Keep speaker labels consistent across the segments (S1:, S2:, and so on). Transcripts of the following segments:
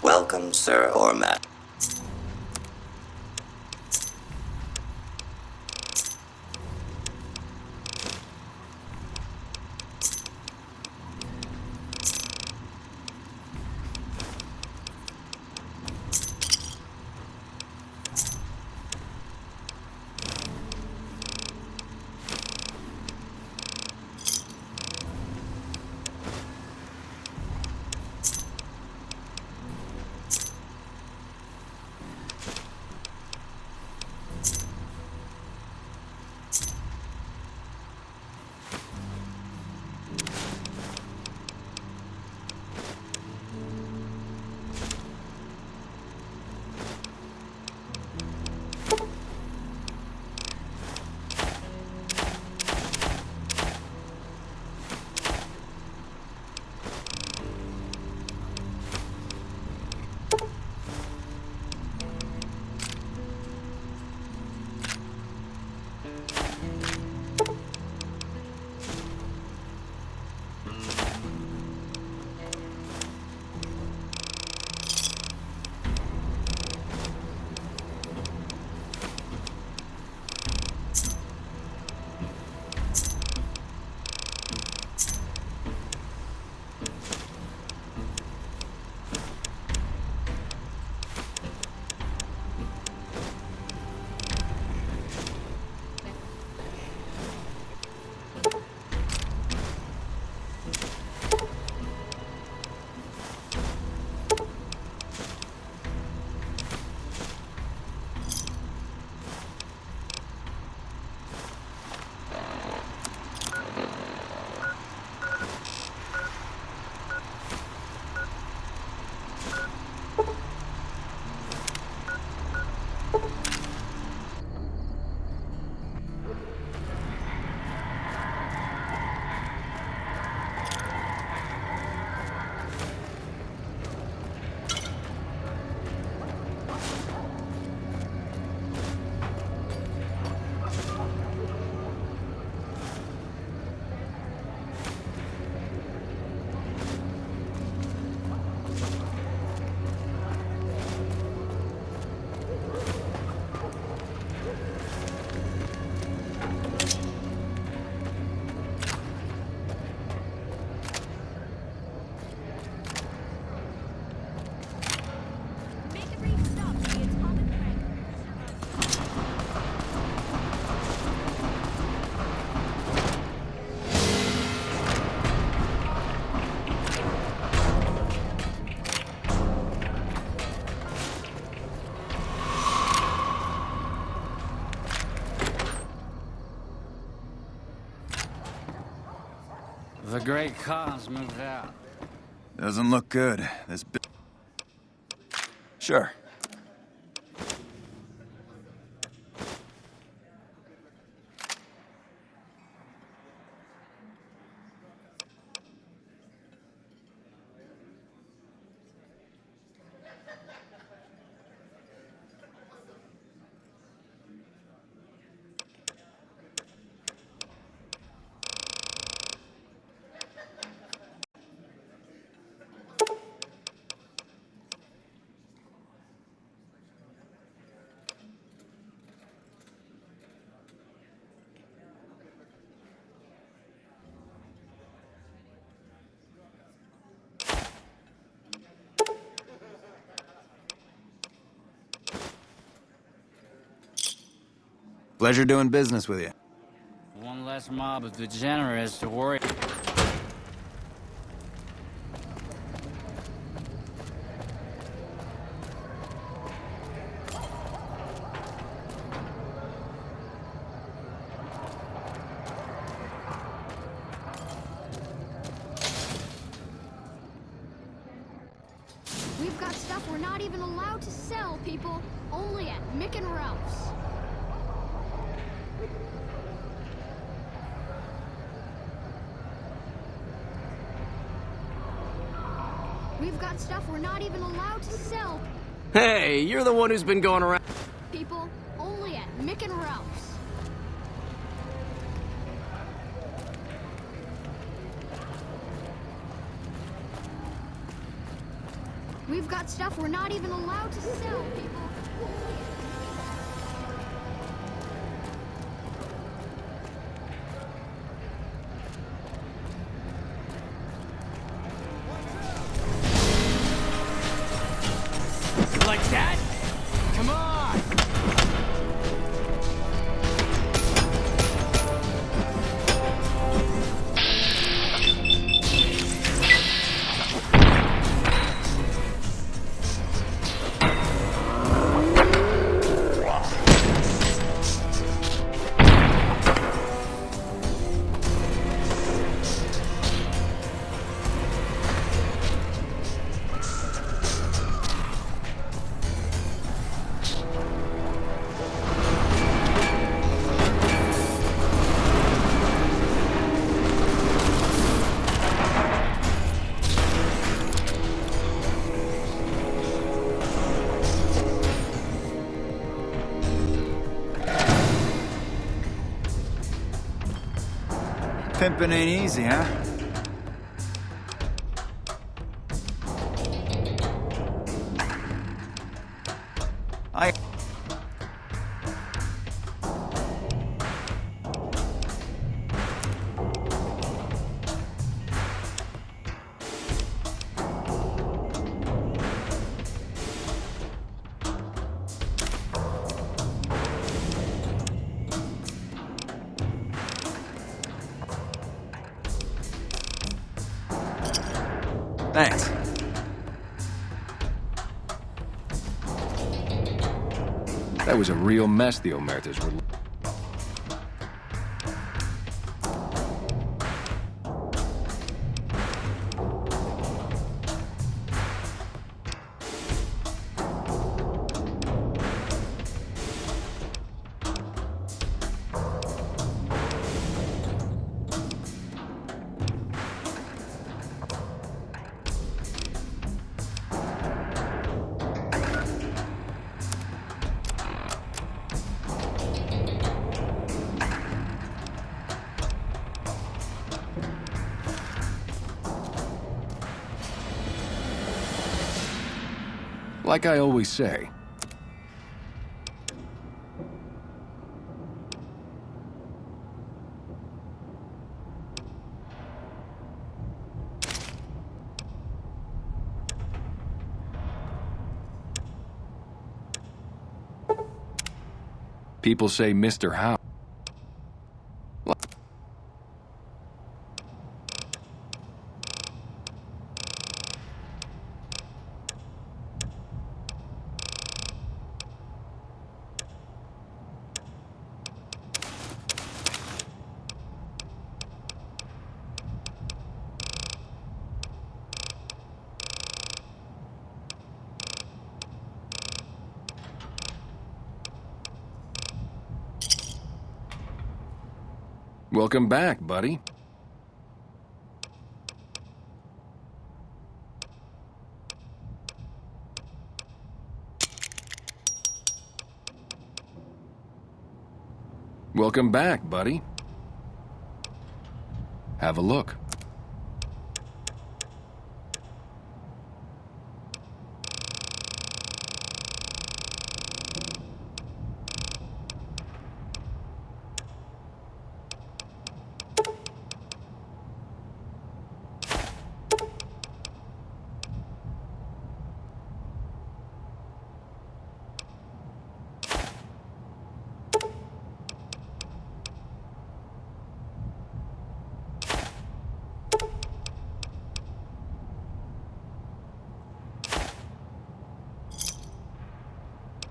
S1: Welcome, Sir Ormat.
S2: The great cause moved out.
S3: Doesn't look good. Sure. Pleasure doing business with you.
S2: One less mob of degenerates to worry.
S4: We've got stuff we're not even allowed to sell, people. Only at Mick and Ralph's. We've got stuff we're not even allowed to sell.
S5: Hey, you're the one who's been going around.
S4: People, only at Mick and Ralph's. We've got stuff we're not even allowed to sell, people.
S5: Like that? Come on!
S3: Pimpin' ain't easy, huh? I... Thanks.
S6: That was a real mess the Omertas were. Like I always say, people say Mr. Howe. Welcome back, buddy. Welcome back, buddy. Have a look.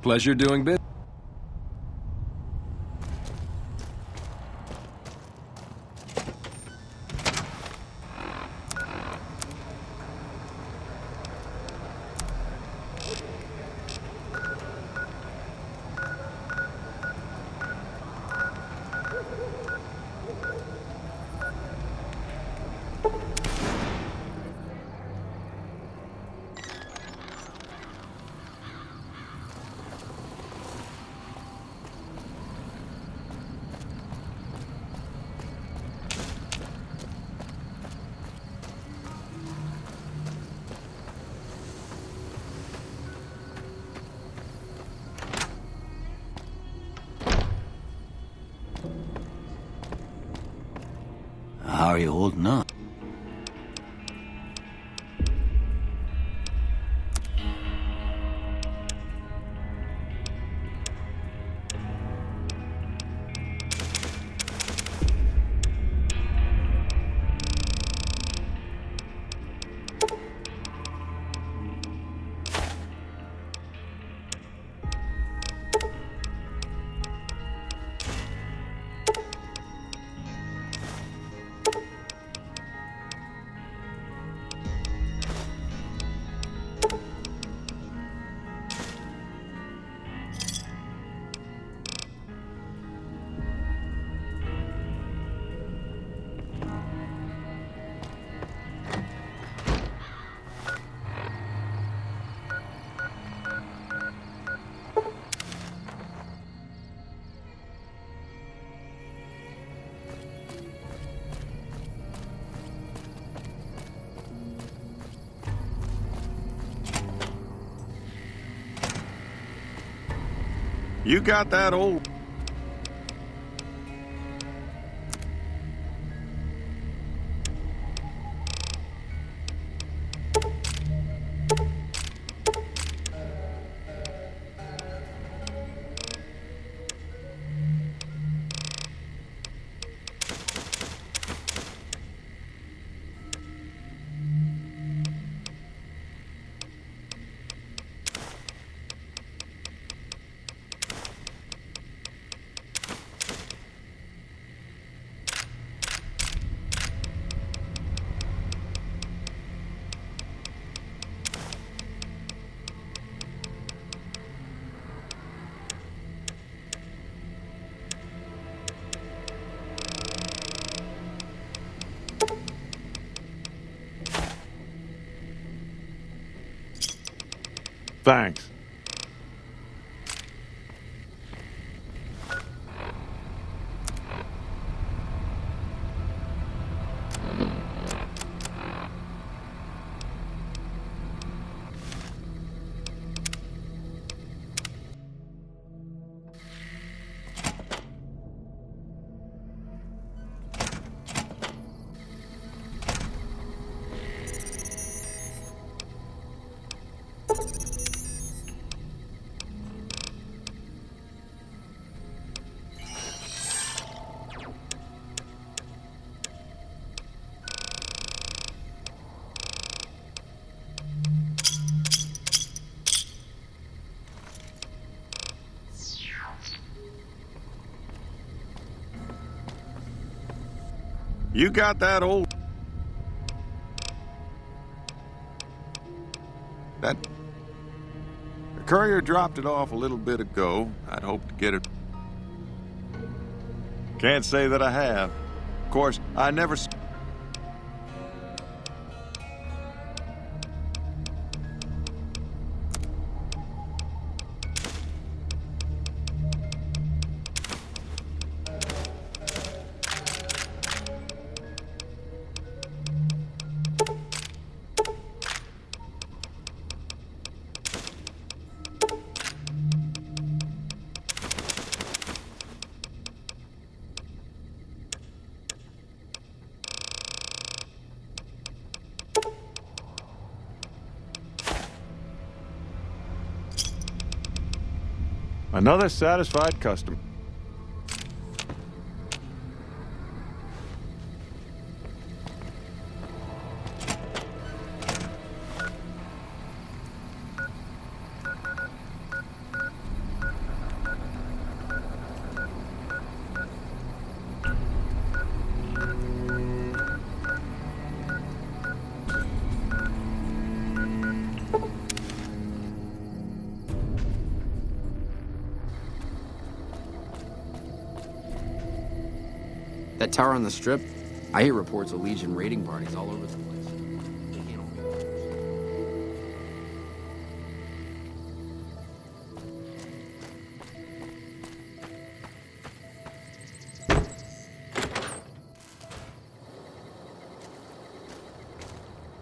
S6: Pleasure doing business.
S7: are you holding up?
S8: You got that old... Thanks. You got that old... That... The courier dropped it off a little bit ago. I'd hoped to get it... Can't say that I have. Of course, I never... Another satisfied customer.
S5: That tower on the strip? I hear reports of Legion raiding parties all over the place. They can't all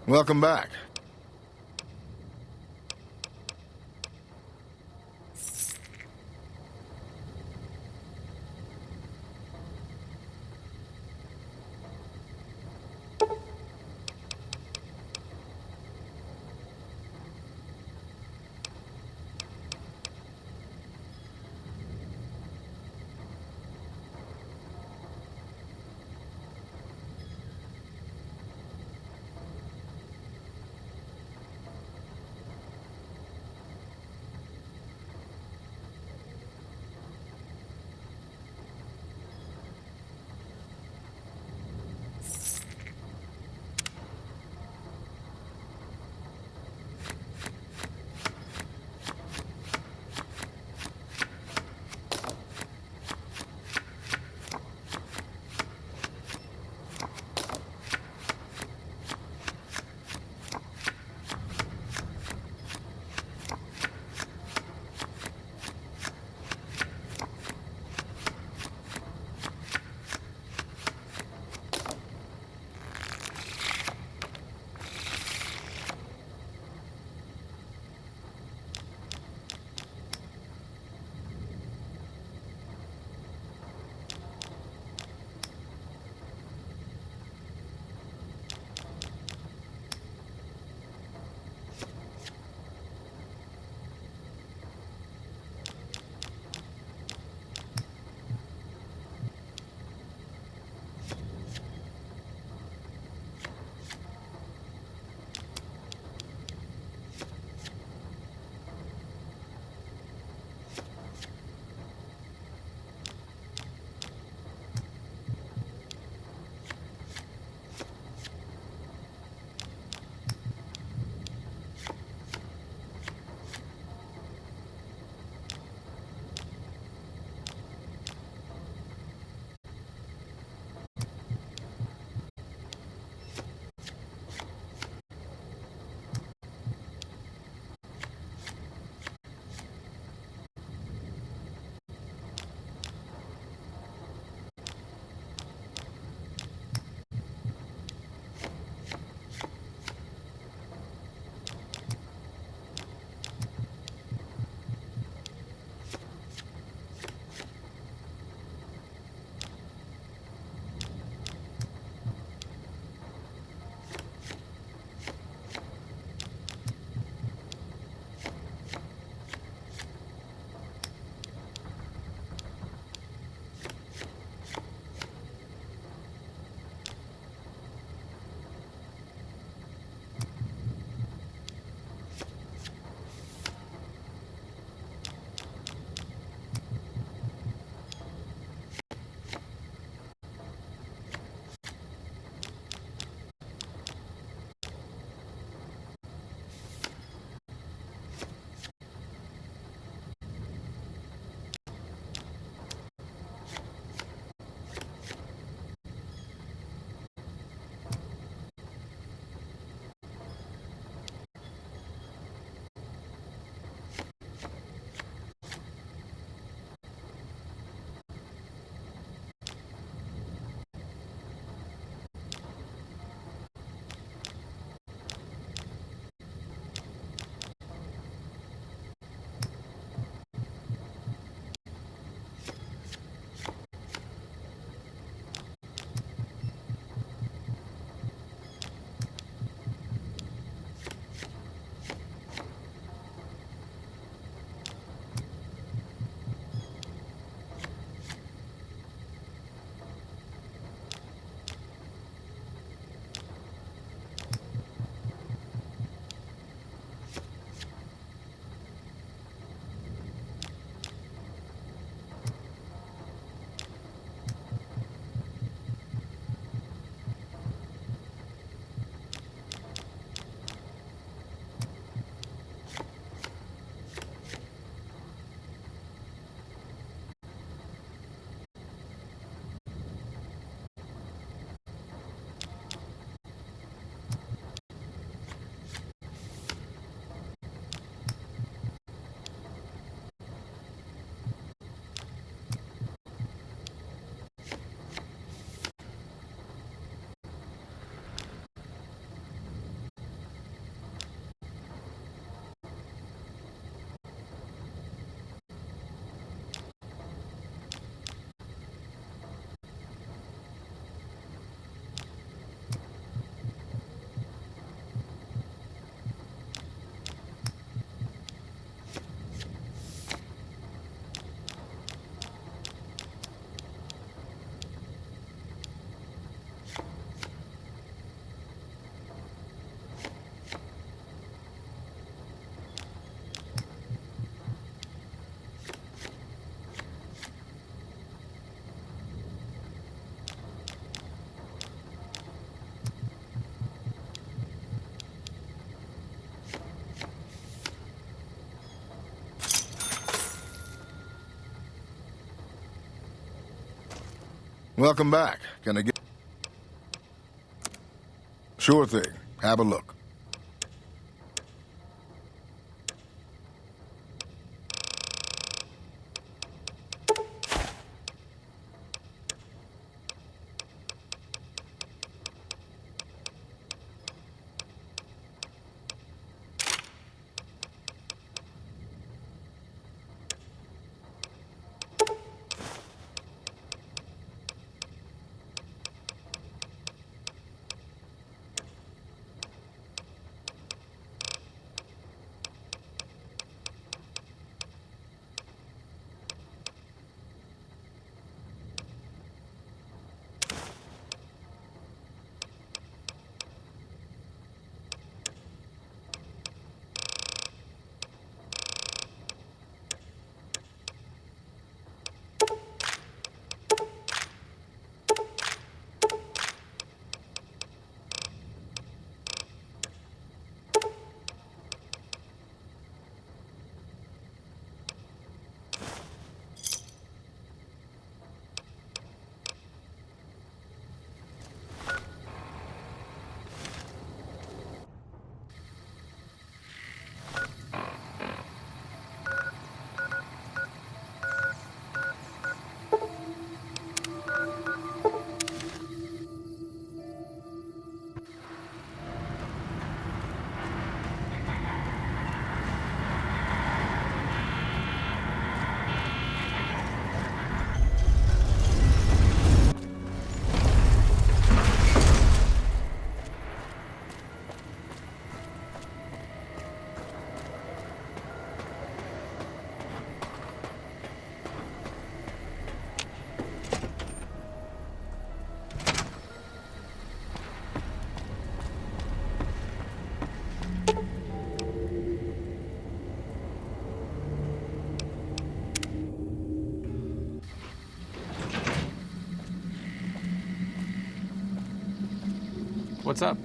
S5: be
S9: Welcome back.
S7: Welcome back. Can I get... Sure thing. Have a look.
S6: What's up?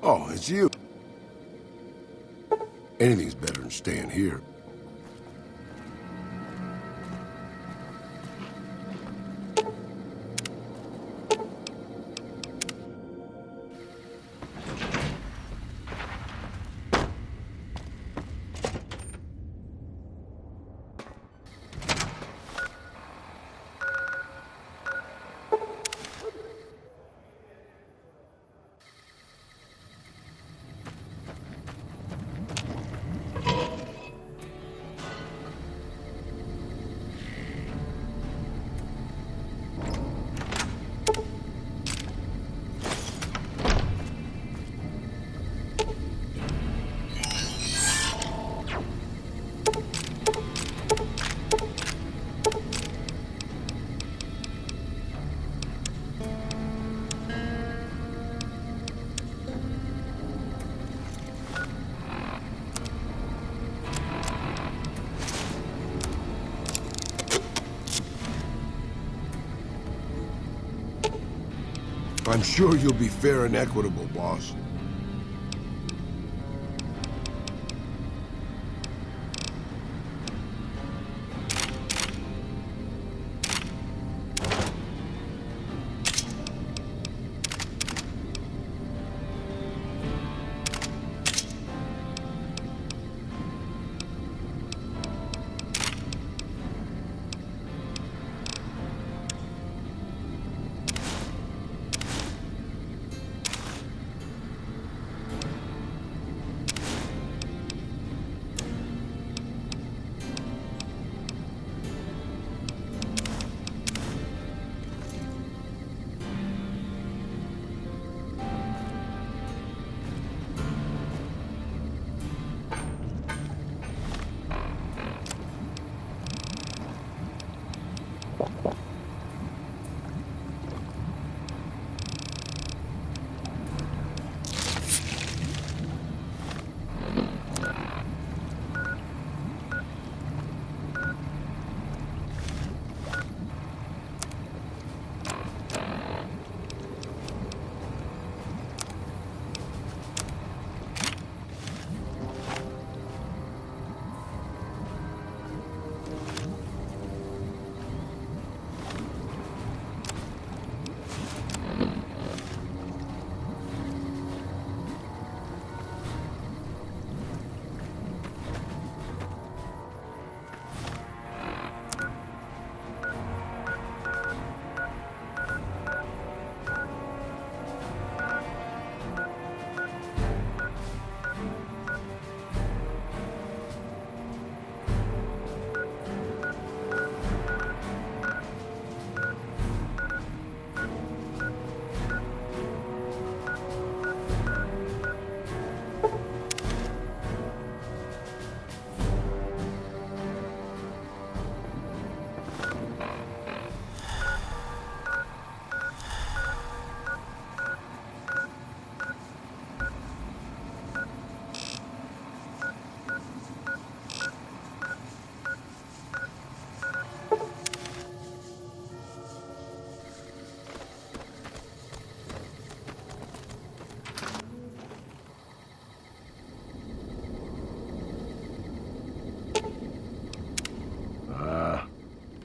S9: Oh, it's you. Anything's better than staying here. I'm sure you'll be fair and equitable, boss.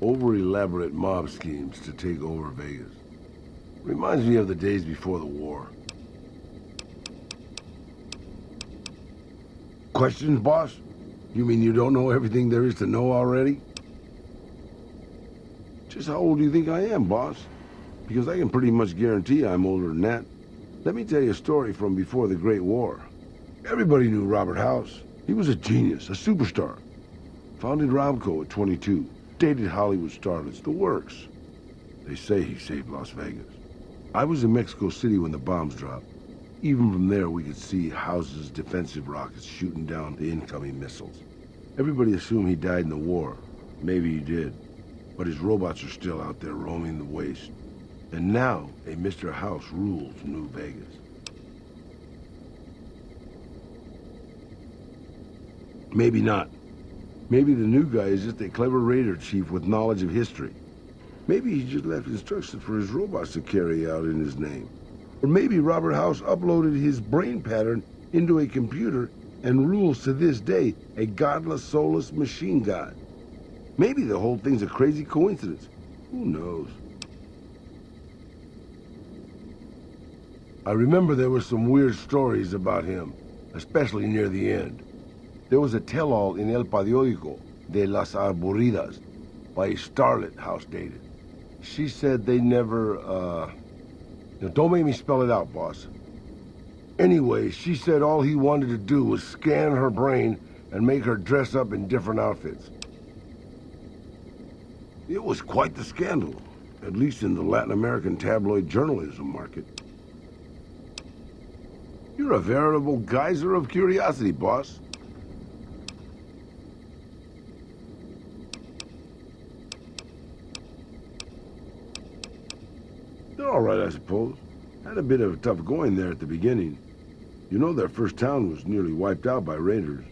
S9: over-elaborate mob schemes to take over Vegas. Reminds me of the days before the war. Questions, boss? You mean you don't know everything there is to know already? Just how old do you think I am, boss? Because I can pretty much guarantee I'm older than that. Let me tell you a story from before the Great War. Everybody knew Robert House. He was a genius, a superstar. Founded Romco at 22. Dated Hollywood starlets, the works. They say he saved Las Vegas. I was in Mexico City when the bombs dropped. Even from there, we could see House's defensive rockets shooting down the incoming missiles. Everybody assumed he died in the war. Maybe he did. But his robots are still out there roaming the waste. And now, a Mr. House rules New Vegas. Maybe not. Maybe the new guy is just a clever raider chief with knowledge of history. Maybe he just left instructions for his robots to carry out in his name. Or maybe Robert House uploaded his brain pattern into a computer and rules to this day a godless, soulless machine god. Maybe the whole thing's a crazy coincidence. Who knows? I remember there were some weird stories about him, especially near the end. There was a tell-all in El Periódico de las Arboridas by a starlet House dated. She said they never, don't make me spell it out, boss. Anyway, she said all he wanted to do was scan her brain and make her dress up in different outfits. It was quite the scandal, at least in the Latin American tabloid journalism market. You're a veritable geyser of curiosity, boss. They're all right, I suppose. Had a bit of tough going there at the beginning. You know their first town was nearly wiped out by raiders.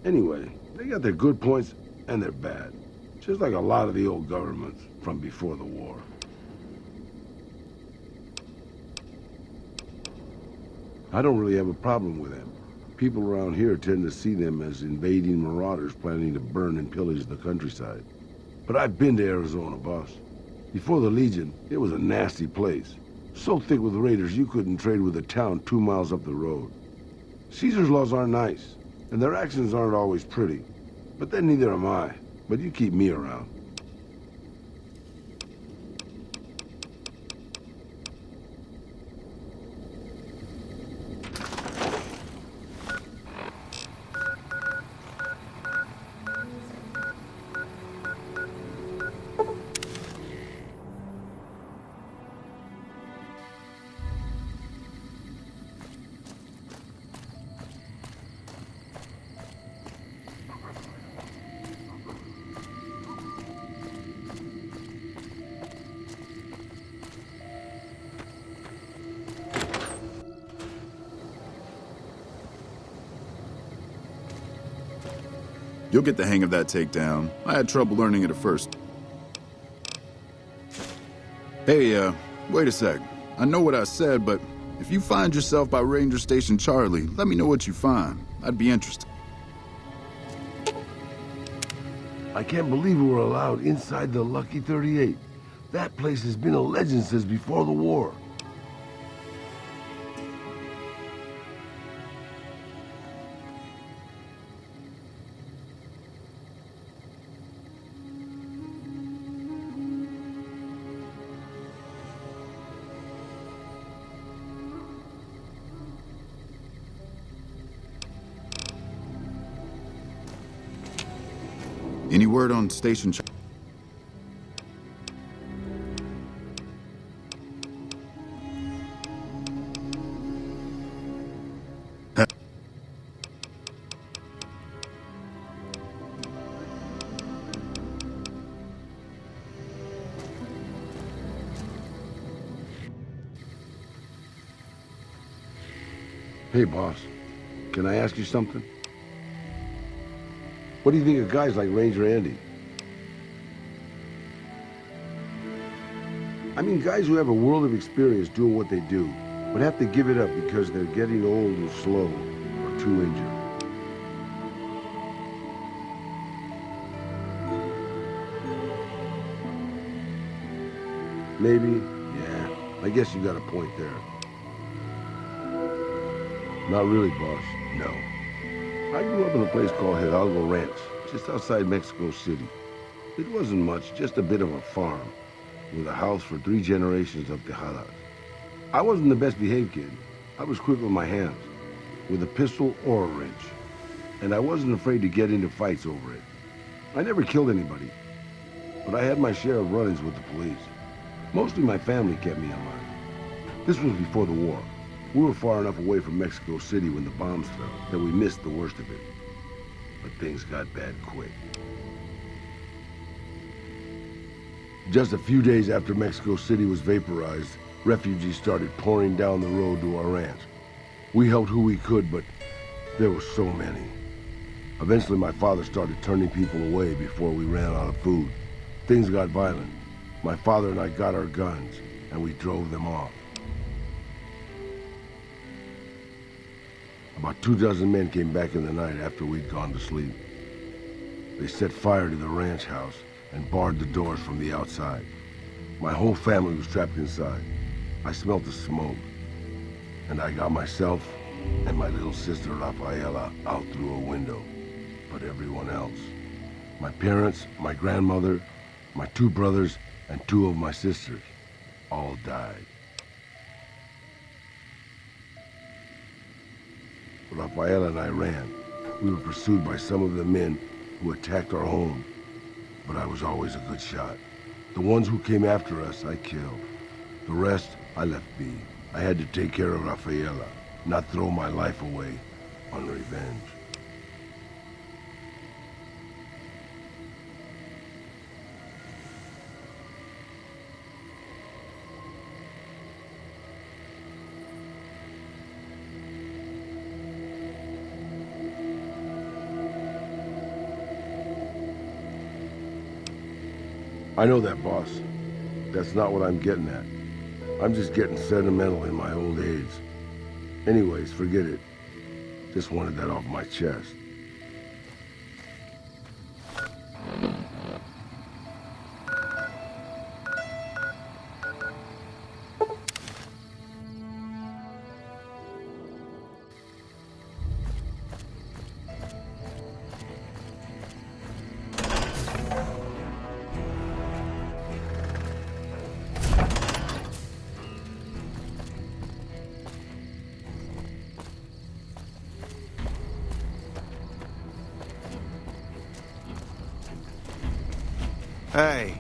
S9: Anyway, they got their good points and their bad. Just like a lot of the old governments from before the war. I don't really have a problem with them. People around here tend to see them as invading marauders planning to burn and pillage the countryside. But I've been to Arizona, boss. Before the Legion, it was a nasty place. So thick with raiders you couldn't trade with a town 2 miles up the road. Caesar's laws aren't nice, and their actions aren't always pretty. But then neither am I. But you keep me around.
S10: You'll get the hang of that takedown. I had trouble learning it at first. Hey, wait a sec. I know what I said, but if you find yourself by Ranger Station Charlie, let me know what you find. I'd be interested.
S9: I can't believe we were allowed inside the Lucky 38. That place has been a legend since before the war.
S10: Any word on Station Charlie?
S9: Hey, boss. Can I ask you something? What do you think of guys like Ranger Andy? I mean, guys who have a world of experience doing what they do, but have to give it up because they're getting old and slow or too injured. Maybe, yeah. I guess you got a point there. Not really, boss. No. I grew up in a place called Hidalgo Ranch, just outside Mexico City. It wasn't much, just a bit of a farm, with a house for 3 generations of Tejadas. I wasn't the best behaved kid. I was quick with my hands, with a pistol or a wrench. And I wasn't afraid to get into fights over it. I never killed anybody, but I had my share of run-ins with the police. Mostly my family kept me in line. This was before the war. We were far enough away from Mexico City when the bombs fell that we missed the worst of it. But things got bad quick. Just a few days after Mexico City was vaporized, refugees started pouring down the road to our ranch. We helped who we could, but there were so many. Eventually, my father started turning people away before we ran out of food. Things got violent. My father and I got our guns, and we drove them off. About 24 men came back in the night after we'd gone to sleep. They set fire to the ranch house and barred the doors from the outside. My whole family was trapped inside. I smelled the smoke, and I got myself and my little sister Rafaela out through a window. But everyone else, my parents, my grandmother, my 2 brothers, and 2 of my sisters, all died. Rafaela and I ran. We were pursued by some of the men who attacked our home, but I was always a good shot. The ones who came after us, I killed. The rest, I left be. I had to take care of Rafaela, not throw my life away on revenge. I know that, boss. That's not what I'm getting at. I'm just getting sentimental in my old age. Anyways, forget it. Just wanted that off my chest.
S3: Hey.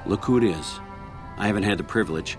S11: Look who it is. I haven't had the privilege.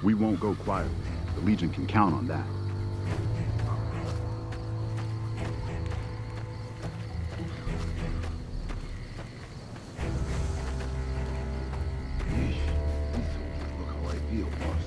S10: We won't go quietly. The Legion can count on that.
S9: Yeesh. Look how I feel, boss.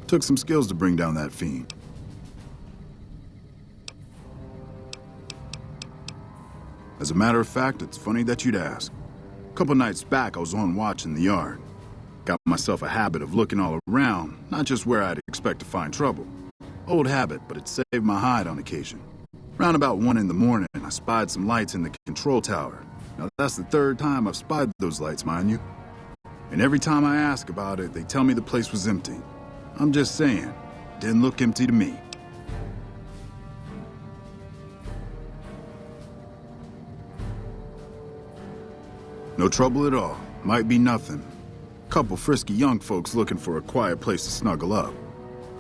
S10: Took some skills to bring down that fiend. As a matter of fact, it's funny that you'd ask. A couple nights back, I was on watch in the yard. Got myself a habit of looking all around, not just where I'd expect to find trouble. Old habit, but it saved my hide on occasion. Round about 1 in the morning, I spied some lights in the control tower. Now that's the 3rd time I've spied those lights, mind you. And every time I ask about it, they tell me the place was empty. I'm just saying, didn't look empty to me. No trouble at all. Might be nothing. Couple frisky young folks looking for a quiet place to snuggle up.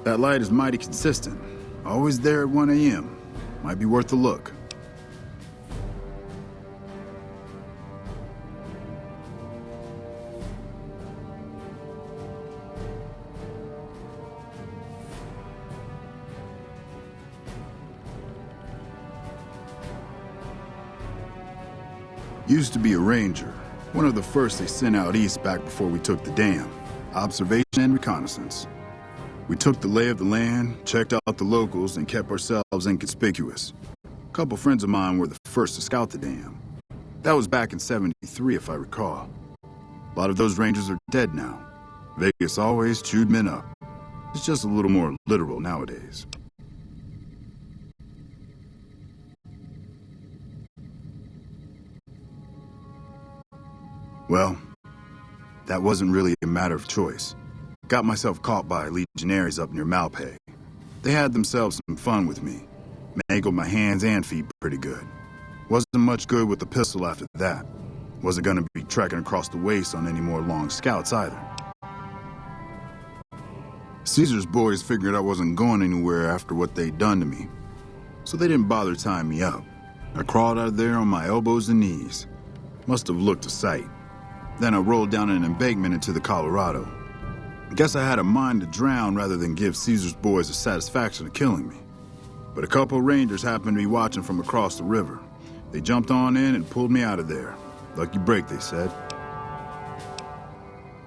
S10: That light is mighty consistent. Always there at 1 a.m. Might be worth a look. Used to be a ranger, one of the first they sent out east back before we took the dam. Observation and reconnaissance. We took the lay of the land, checked out the locals, and kept ourselves inconspicuous. A couple friends of mine were the first to scout the dam. That was back in '73, if I recall. A lot of those rangers are dead now. Vegas always chewed men up. It's just a little more literal nowadays. Well, that wasn't really a matter of choice. Got myself caught by legionaries up near Malpay. They had themselves some fun with me. Mangled my hands and feet pretty good. Wasn't much good with the pistol after that. Wasn't gonna be trekking across the waste on any more long scouts either. Caesar's boys figured I wasn't going anywhere after what they'd done to me. So they didn't bother tying me up. I crawled out of there on my elbows and knees. Must have looked a sight. Then I rolled down an embankment into the Colorado. Guess I had a mind to drown rather than give Caesar's boys the satisfaction of killing me. But a couple of rangers happened to be watching from across the river. They jumped on in and pulled me out of there. Lucky break, they said.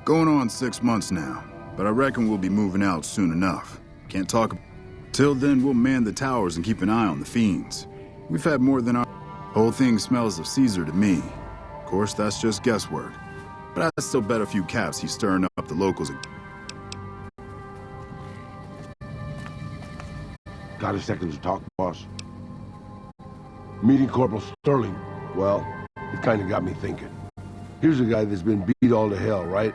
S10: Going on 6 months now, but I reckon we'll be moving out soon enough. Can't talk. Till then, we'll man the towers and keep an eye on the fiends. We've had more than our... Whole thing smells of Caesar to me. Of course, that's just guesswork. But I still bet a few caps he's stirring up the locals.
S9: Got a second to talk, boss? Meeting Corporal Sterling, well, it kind of got me thinking. Here's a guy that's been beat all to hell, right?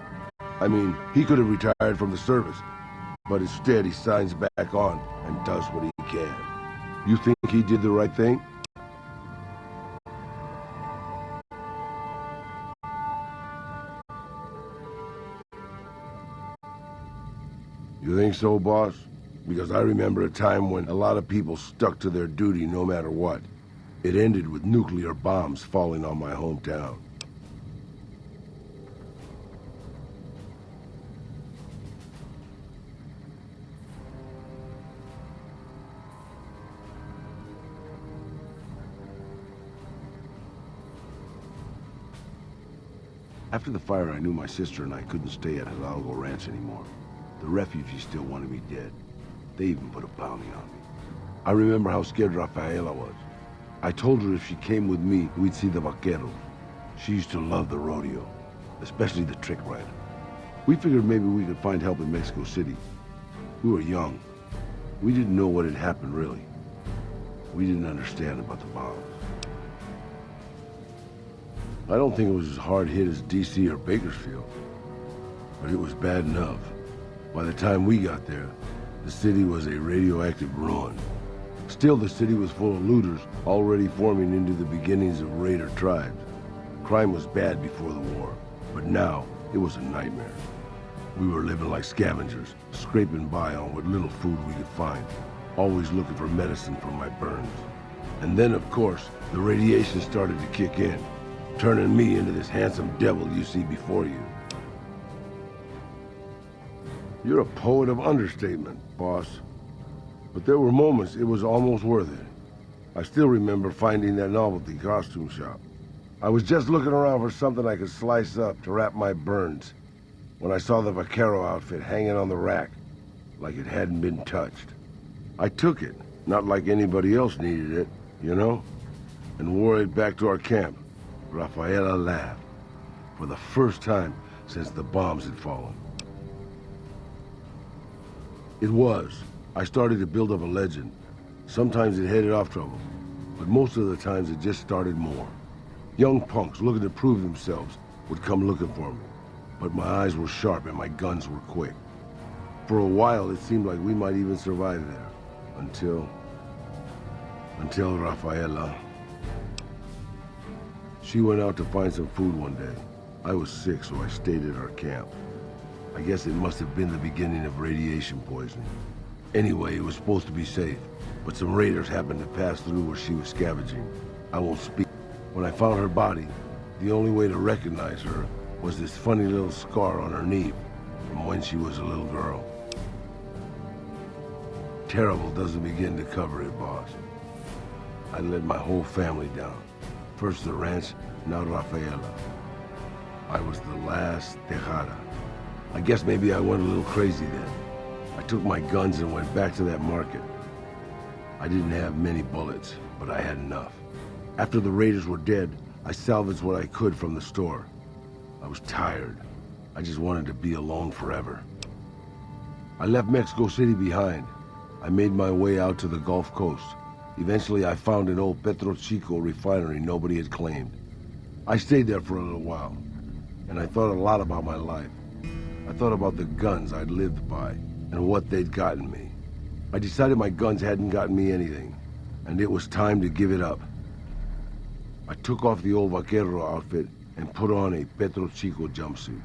S9: I mean, he could have retired from the service, but instead he signs back on and does what he can. You think he did the right thing? You think so, boss? Because I remember a time when a lot of people stuck to their duty no matter what. It ended with nuclear bombs falling on my hometown. After the fire, I knew my sister and I couldn't stay at Hidalgo Ranch anymore. The refugees still wanted me dead. They even put a bounty on me. I remember how scared Rafaela was. I told her if she came with me, we'd see the vaqueros. She used to love the rodeo, especially the trick rider. We figured maybe we could find help in Mexico City. We were young. We didn't know what had happened, really. We didn't understand about the bombs. I don't think it was as hard hit as D.C. or Bakersfield, but it was bad enough. By the time we got there, the city was a radioactive ruin. Still, the city was full of looters, already forming into the beginnings of raider tribes. Crime was bad before the war, but now it was a nightmare. We were living like scavengers, scraping by on what little food we could find, always looking for medicine for my burns. And then, of course, the radiation started to kick in, turning me into this handsome devil you see before you. You're a poet of understatement, boss. But there were moments it was almost worth it. I still remember finding that novelty costume shop. I was just looking around for something I could slice up to wrap my burns when I saw the vaquero outfit hanging on the rack like it hadn't been touched. I took it, not like anybody else needed it, you know, and wore it back to our camp. Rafaela laughed, for the first time since the bombs had fallen. It was. I started to build up a legend. Sometimes it headed off trouble, but most of the times it just started more. Young punks looking to prove themselves would come looking for me, but my eyes were sharp and my guns were quick. For a while, it seemed like we might even survive there, until Rafaela. She went out to find some food one day. I was sick, so I stayed at our camp. I guess it must have been the beginning of radiation poisoning. Anyway, it was supposed to be safe, but some raiders happened to pass through where she was scavenging. I won't speak. When I found her body, the only way to recognize her was this funny little scar on her knee from when she was a little girl. Terrible doesn't begin to cover it, boss. I let my whole family down. First the ranch, now Rafaela. I was the last Tejada. I guess maybe I went a little crazy then. I took my guns and went back to that market. I didn't have many bullets, but I had enough. After the raiders were dead, I salvaged what I could from the store. I was tired. I just wanted to be alone forever. I left Mexico City behind. I made my way out to the Gulf Coast. Eventually, I found an old Petro Chico refinery nobody had claimed. I stayed there for a little while, and I thought a lot about my life. I thought about the guns I'd lived by, and what they'd gotten me. I decided my guns hadn't gotten me anything, and it was time to give it up. I took off the old vaquero outfit and put on a Petro Chico jumpsuit.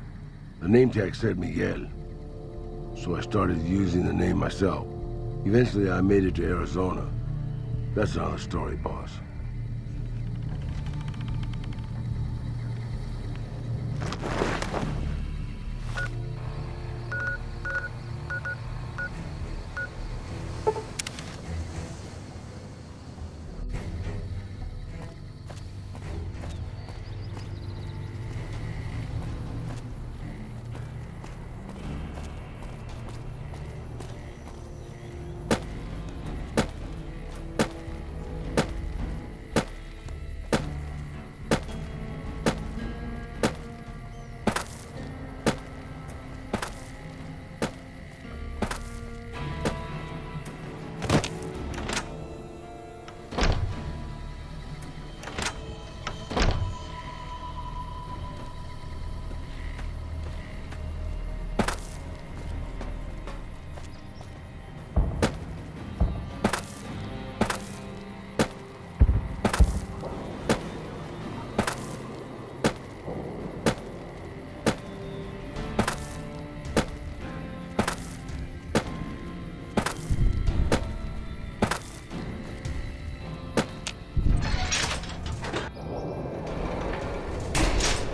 S9: The name tag said Miguel, so I started using the name myself. Eventually, I made it to Arizona. That's another story, boss.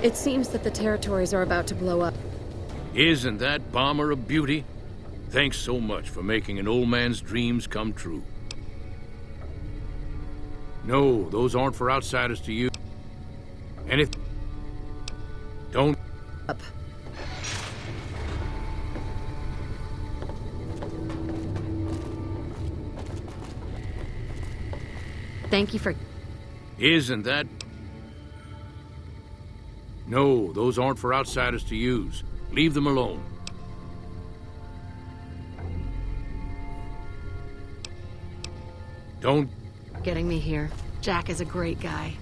S12: It seems that the territories are about to blow up.
S6: Isn't that bomber a beauty? Thanks so much for making an old man's dreams come true. No, those aren't for outsiders to use. And if... Don't...
S12: Up. Thank you for...
S6: Isn't that... No, those aren't for outsiders to use. Leave them alone. Don't...
S12: getting me here. Jack is a great guy.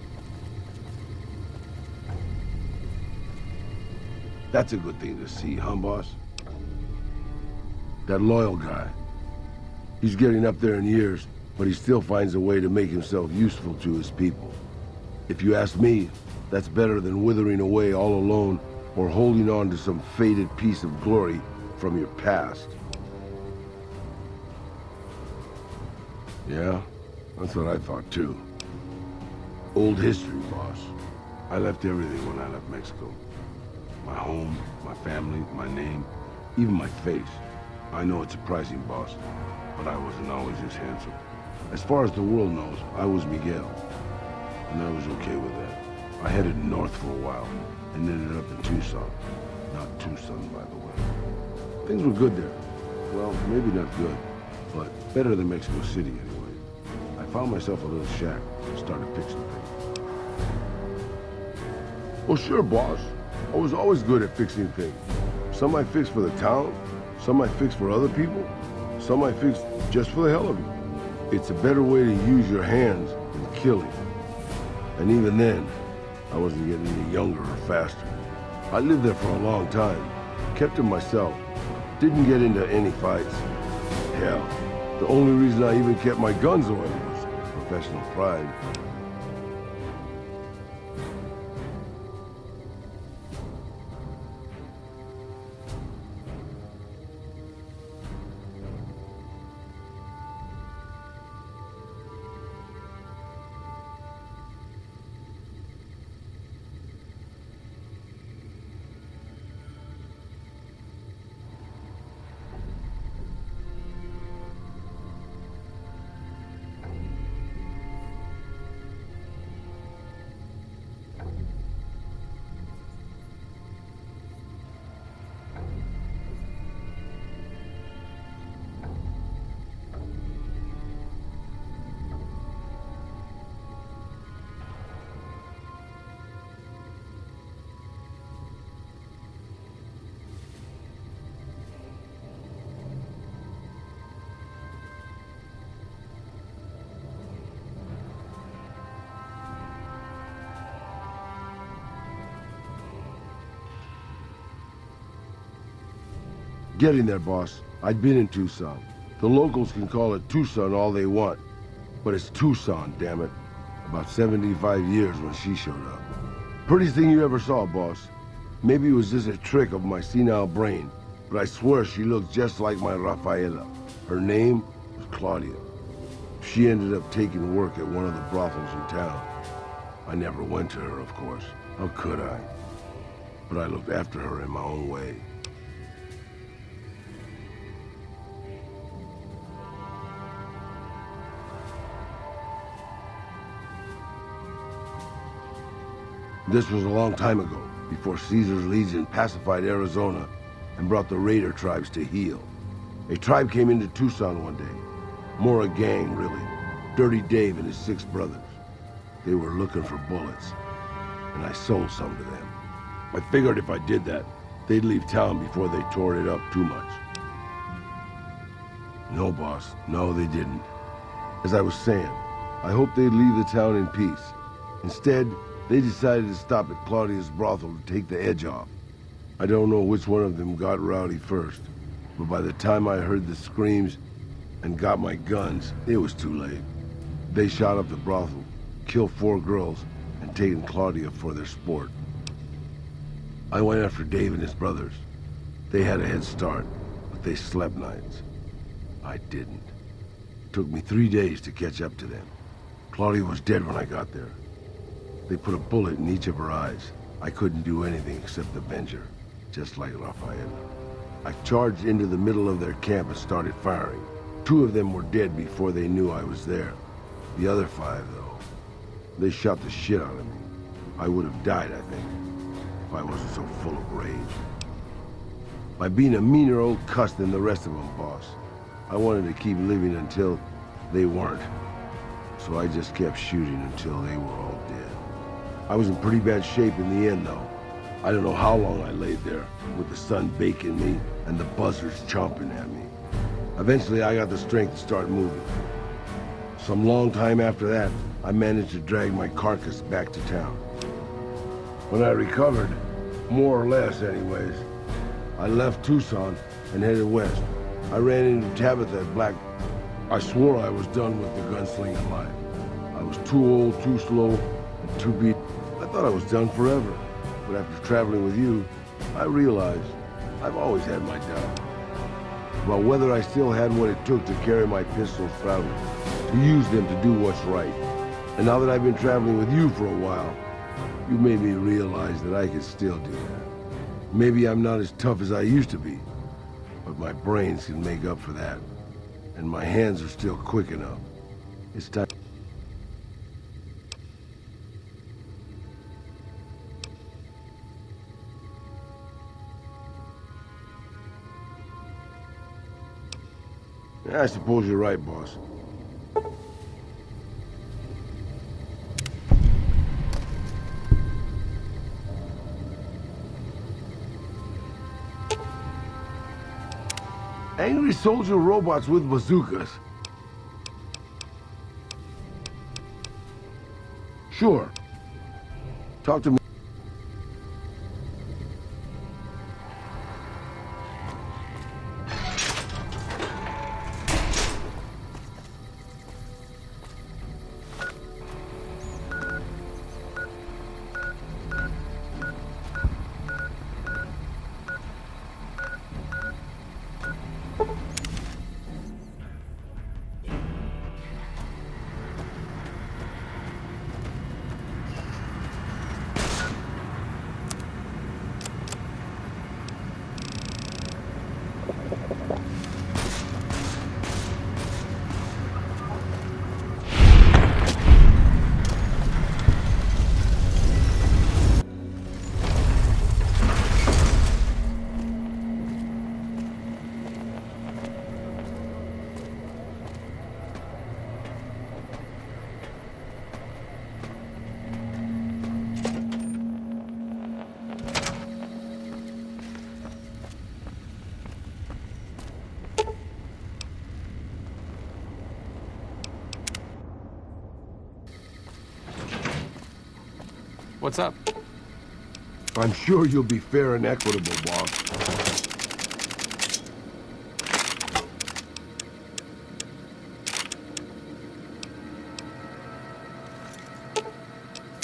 S9: That's a good thing to see, huh, boss? That loyal guy. He's getting up there in years, but he still finds a way to make himself useful to his people. If you ask me, that's better than withering away all alone or holding on to some faded piece of glory from your past. Yeah, that's what I thought too. Old history, boss. I left everything when I left Mexico. My home, my family, my name, even my face. I know it's surprising, boss, but I wasn't always as handsome. As far as the world knows, I was Miguel, and I was okay with that. I headed north for a while, and ended up in Tucson. Not Tucson, by the way. Things were good there. Well, maybe not good, but better than Mexico City anyway. I found myself a little shack and started fixing things. Well, sure, boss. I was always good at fixing things. Some I fixed for the town, some I fixed for other people, some I fixed just for the hell of it. It's a better way to use your hands than killing. And even then, I wasn't getting any younger or faster. I lived there for a long time, kept to myself, didn't get into any fights. Hell, the only reason I even kept my guns oiled was professional pride. Getting there, boss. I'd been in Tucson. The locals can call it Tucson all they want, but it's Tucson, damn it. About 75 years when she showed up. Prettiest thing you ever saw, boss. Maybe it was just a trick of my senile brain, but I swear she looked just like my Rafaela. Her name was Claudia. She ended up taking work at one of the brothels in town. I never went to her, of course. How could I? But I looked after her in my own way. This was a long time ago, before Caesar's Legion pacified Arizona and brought the raider tribes to heel. A tribe came into Tucson one day. More a gang, really. Dirty Dave and his 6 brothers. They were looking for bullets, and I sold some to them. I figured if I did that, they'd leave town before they tore it up too much. No, boss. No, they didn't. As I was saying, I hoped they'd leave the town in peace. Instead, they decided to stop at Claudia's brothel to take the edge off. I don't know which one of them got rowdy first, but by the time I heard the screams and got my guns, it was too late. They shot up the brothel, killed 4 girls, and taken Claudia for their sport. I went after Dave and his brothers. They had a head start, but they slept nights. I didn't. It took me 3 days to catch up to them. Claudia was dead when I got there. They put a bullet in each of her eyes, I couldn't do anything except avenge her, just like Rafael. I charged into the middle of their camp and started firing. 2 of them were dead before they knew I was there. The other 5, though, they shot the shit out of me. I would have died, I think, if I wasn't so full of rage. By being a meaner old cuss than the rest of them, boss. I wanted to keep living until they weren't. So I just kept shooting until they were all dead. I was in pretty bad shape in the end, though. I don't know how long I laid there, with the sun baking me and the buzzards chomping at me. Eventually, I got the strength to start moving. Some long time after that, I managed to drag my carcass back to town. When I recovered, more or less anyways, I left Tucson and headed west. I ran into Tabitha at Black. I swore I was done with the gunslinging life. I was too old, too slow, and too beat. I thought I was done forever. But after traveling with you, I realized I've always had my doubts about whether I still had what it took to carry my pistols proudly, to use them to do what's right. And now that I've been traveling with you for a while, you made me realize that I could still do that. Maybe I'm not as tough as I used to be, but my brains can make up for that. And my hands are still quick enough. It's time. I suppose you're right, boss. Angry soldier robots with bazookas. Sure. Talk to me.
S13: What's up?
S9: I'm sure you'll be fair and equitable, boss.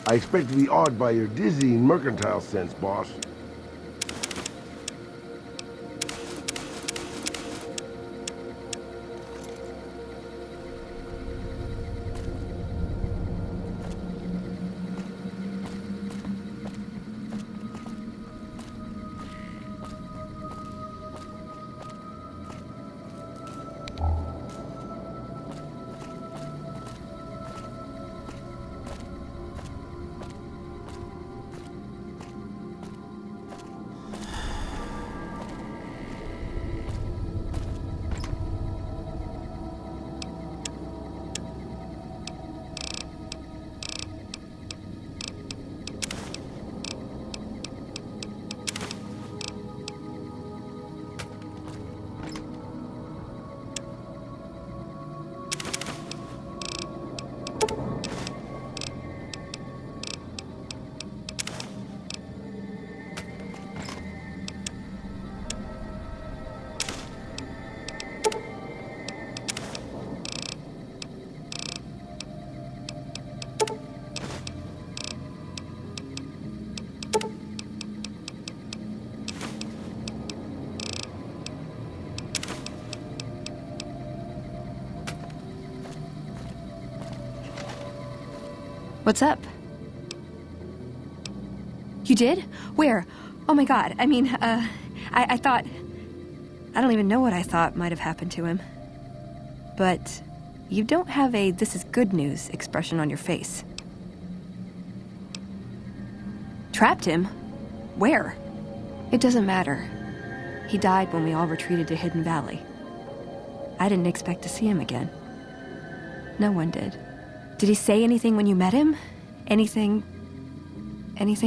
S9: I expect to be awed by your dizzying mercantile sense, boss.
S14: What's up?
S13: You did? Where? Oh my god, I mean, I thought... I don't even know what I thought might have happened to him. But you don't have a "this is good news" expression on your face. Trapped him? Where? It doesn't matter. He died when we all retreated to Hidden Valley. I didn't expect to see him again. No one did. Did he say anything when you met him? Anything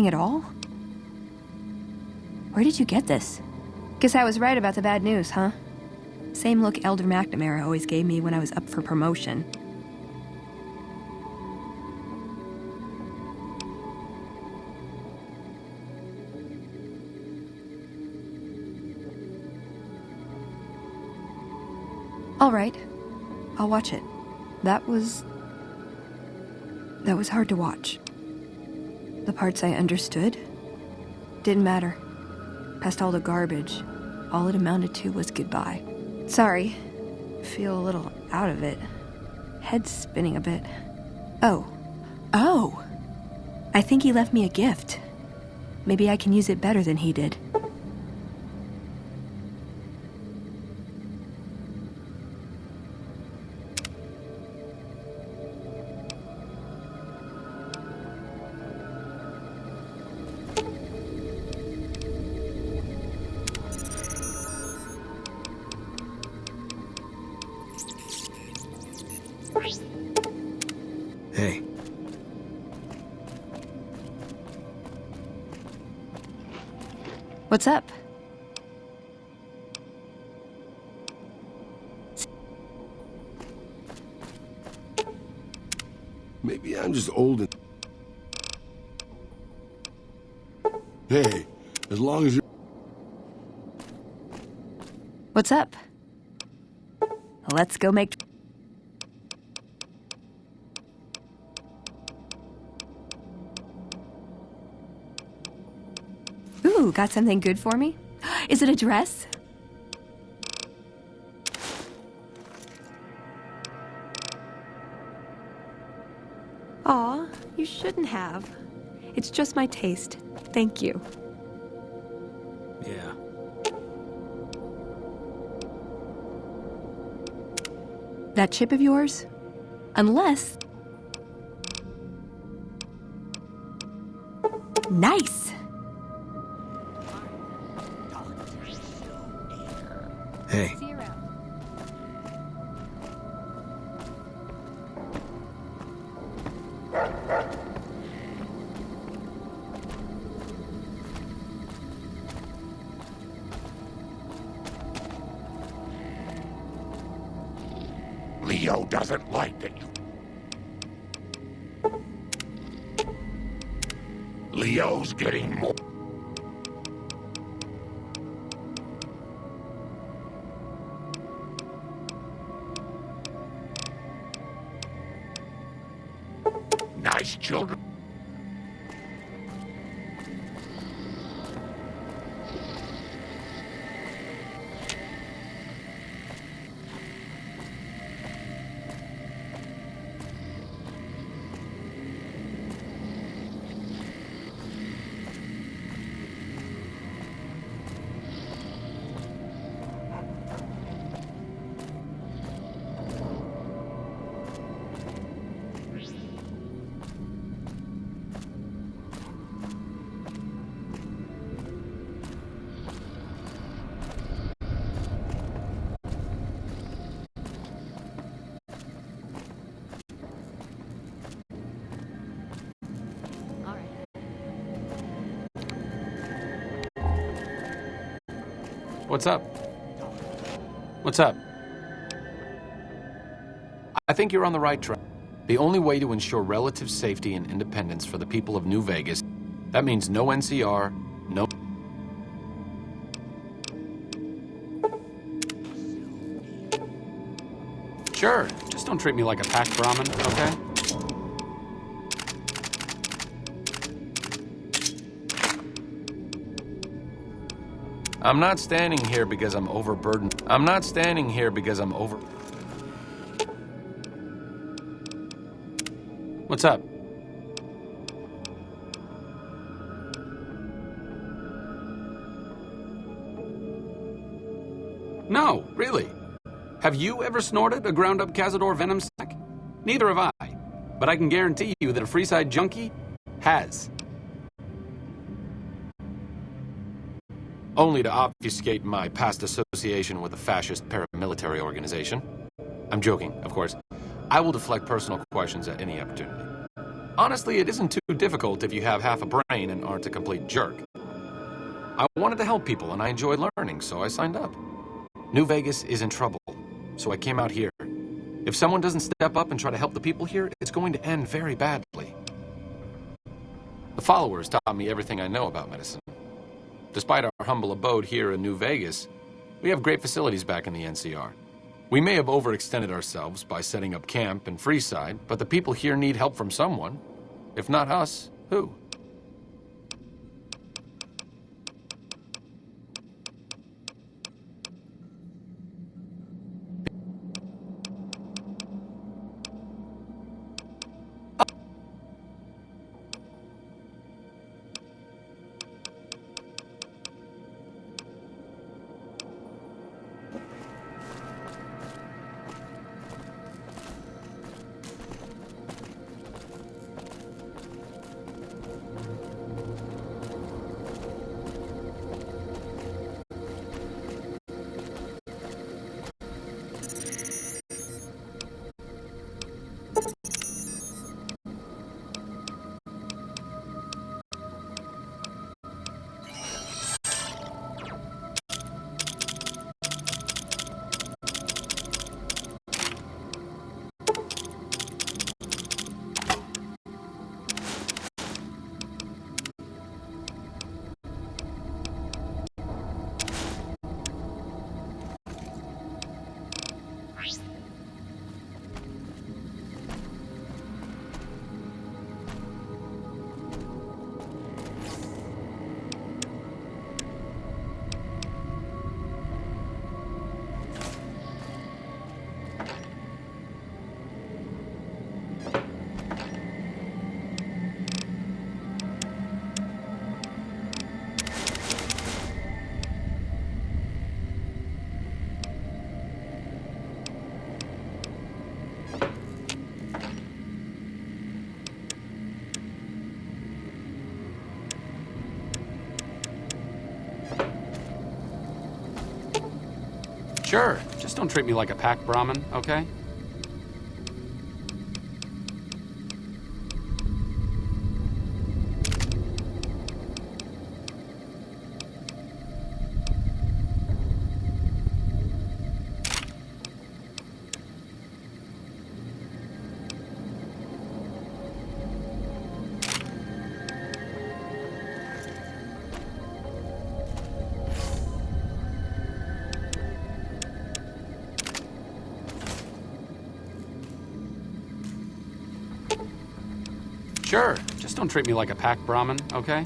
S13: at all? Where did you get this? Guess I was right about the bad news, huh? Same look Elder McNamara always gave me when I was up for promotion. All right. I'll watch it. That was hard to watch. The parts I understood didn't matter. Past all the garbage, all it amounted to was goodbye. Sorry. Feel a little out of it. Head's spinning a bit. Oh. I think he left me a gift. Maybe I can use it better than he did.
S5: Hey.
S13: What's up?
S9: Maybe I'm just old and... Hey, as long as you're...
S13: What's up? Let's go make... Ooh, got something good for me? Is it a dress? Aw, you shouldn't have. It's just my taste. Thank you.
S5: Yeah.
S13: That chip of yours? Unless... Nice!
S5: Hey.
S6: Leo doesn't like that you... Leo's getting more... Nice children.
S5: What's up? What's up? I think you're on the right track. The only way to ensure relative safety and independence for the people of New Vegas, that means no NCR, no... Sure, just don't treat me like a packed Brahmin, okay? I'm not standing here because I'm overburdened. I'm not standing here because I'm over... What's up? Have you ever snorted a ground-up Cazador venom sac? Neither have I, but I can guarantee you that a Freeside junkie has. Only to obfuscate my past association with a fascist paramilitary organization. I'm joking, of course. I will deflect personal questions at any opportunity. Honestly, it isn't too difficult if you have half a brain and aren't a complete jerk. I wanted to help people and I enjoy learning, so I signed up. New Vegas is in trouble, so I came out here. If someone doesn't step up and try to help the people here, it's going to end very badly. The followers taught me everything I know about medicine. Despite our humble abode here in New Vegas, we have great facilities back in the NCR. We may have overextended ourselves by setting up camp in Freeside, but the people here need help from someone. If not us, who? Sure, just don't treat me like a pack Brahmin, okay? Sure, just don't treat me like a pack Brahmin, okay?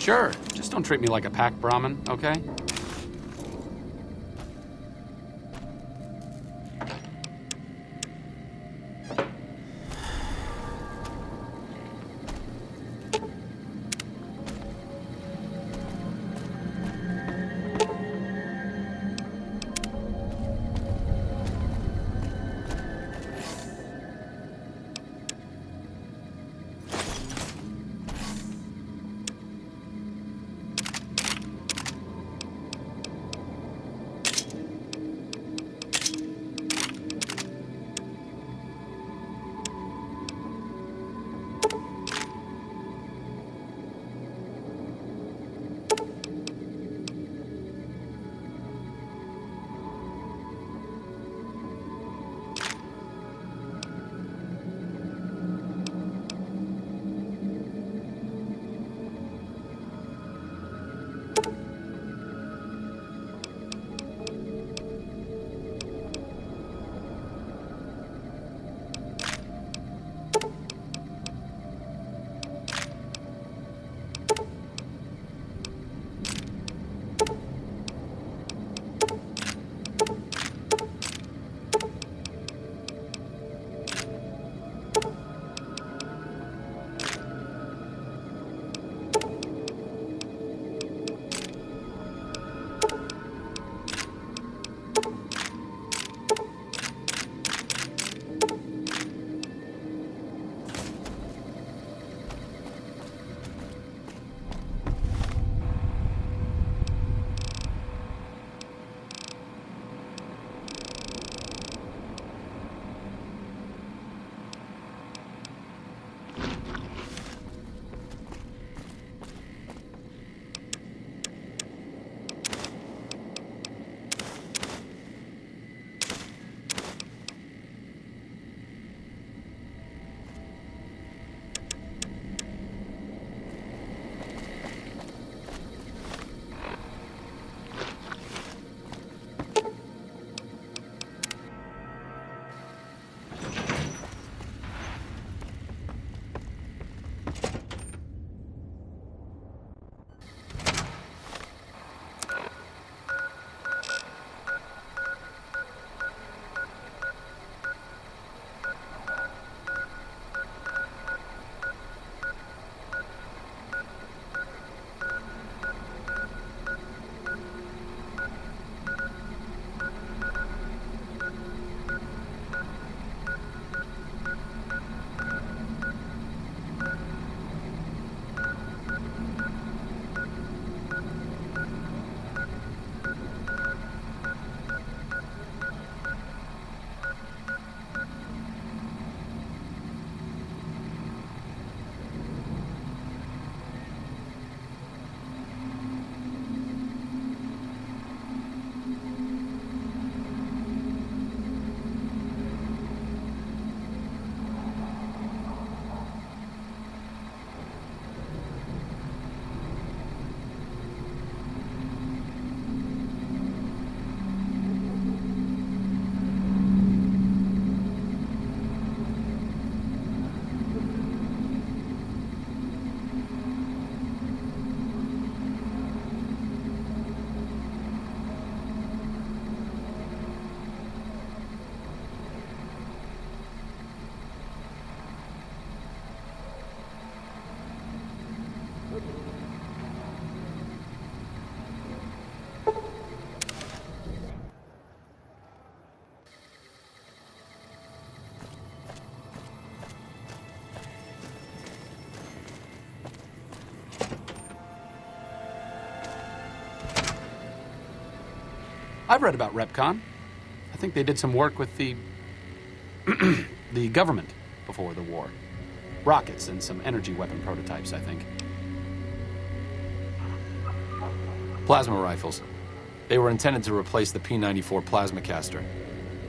S5: Sure, just don't treat me like a pack Brahmin, okay? I've read about RepCon. I think they did some work with the the government before the war. Rockets and some energy weapon prototypes, I think. Plasma rifles. They were intended to replace the P-94 plasma caster.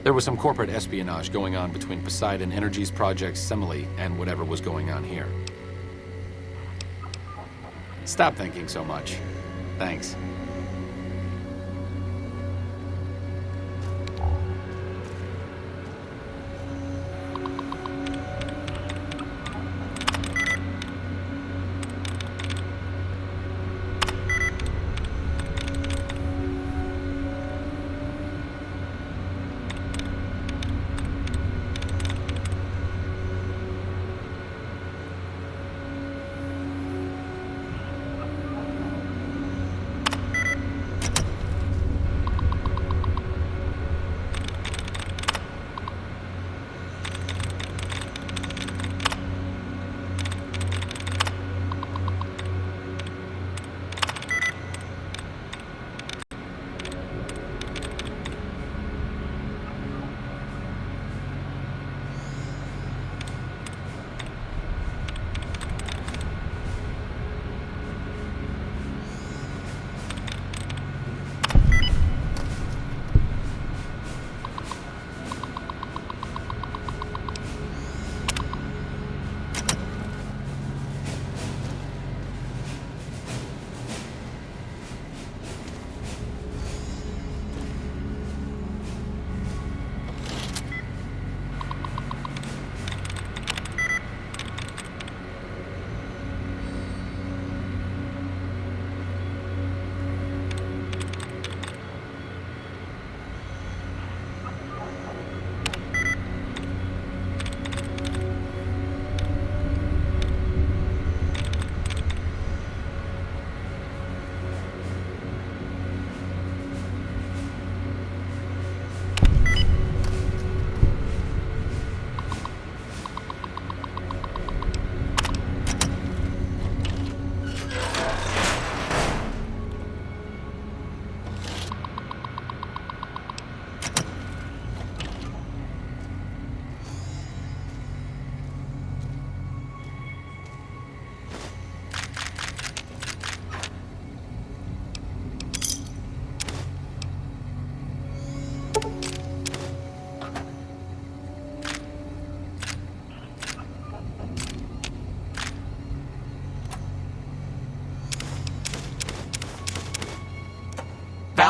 S5: There was some corporate espionage going on between Poseidon Energy's Project Semele and whatever was going on here. Stop thinking so much. Thanks.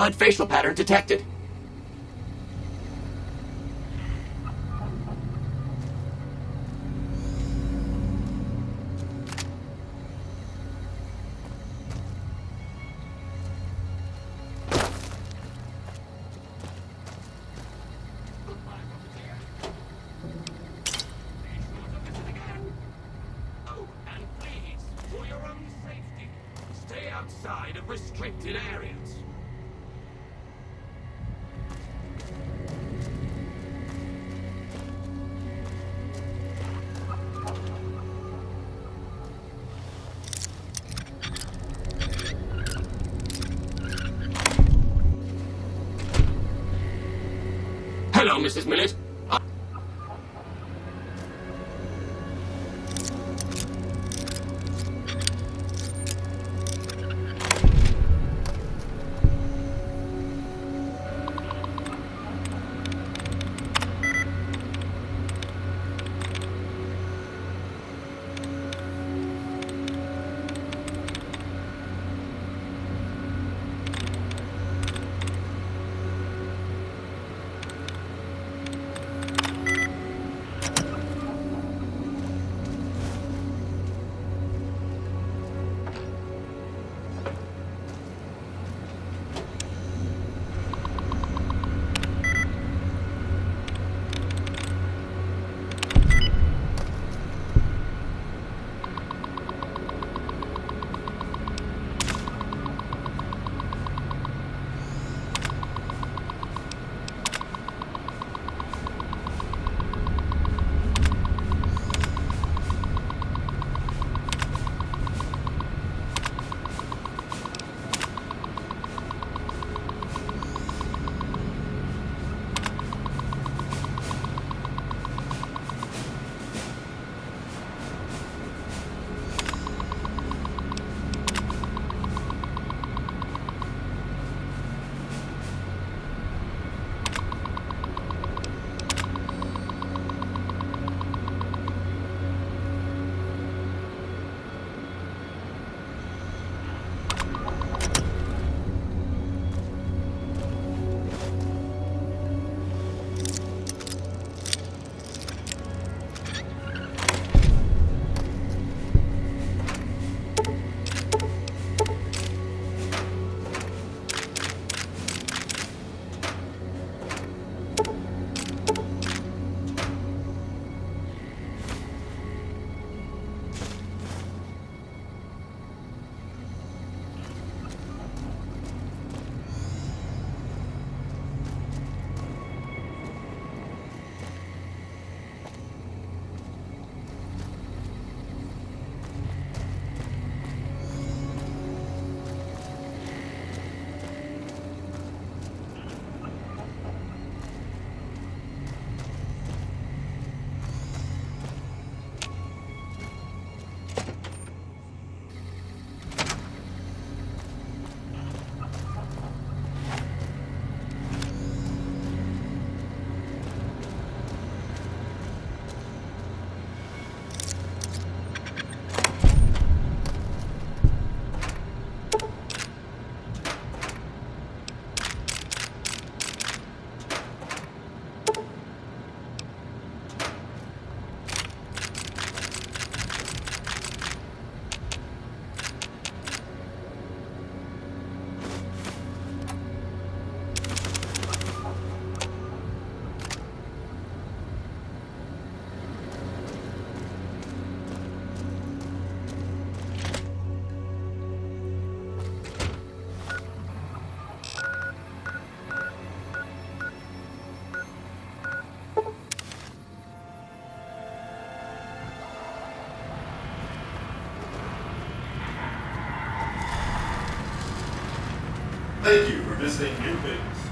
S5: Invalid facial pattern detected. Outside of restricted areas. Hello, Mrs. Millett.
S14: Thank you for visiting New Things.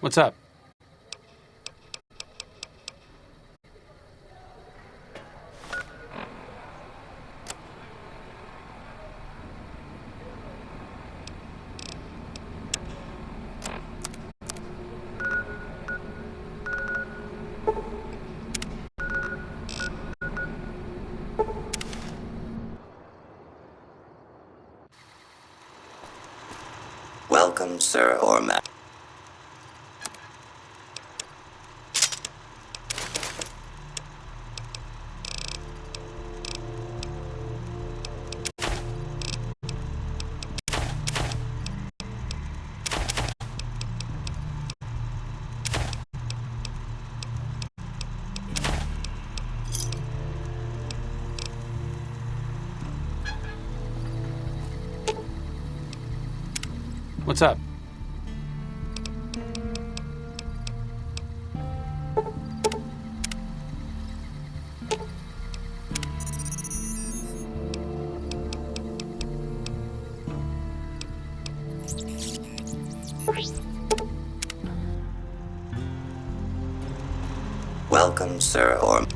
S5: What's up?
S1: Welcome, sir or madam.
S5: What's up?
S1: Welcome, sir or...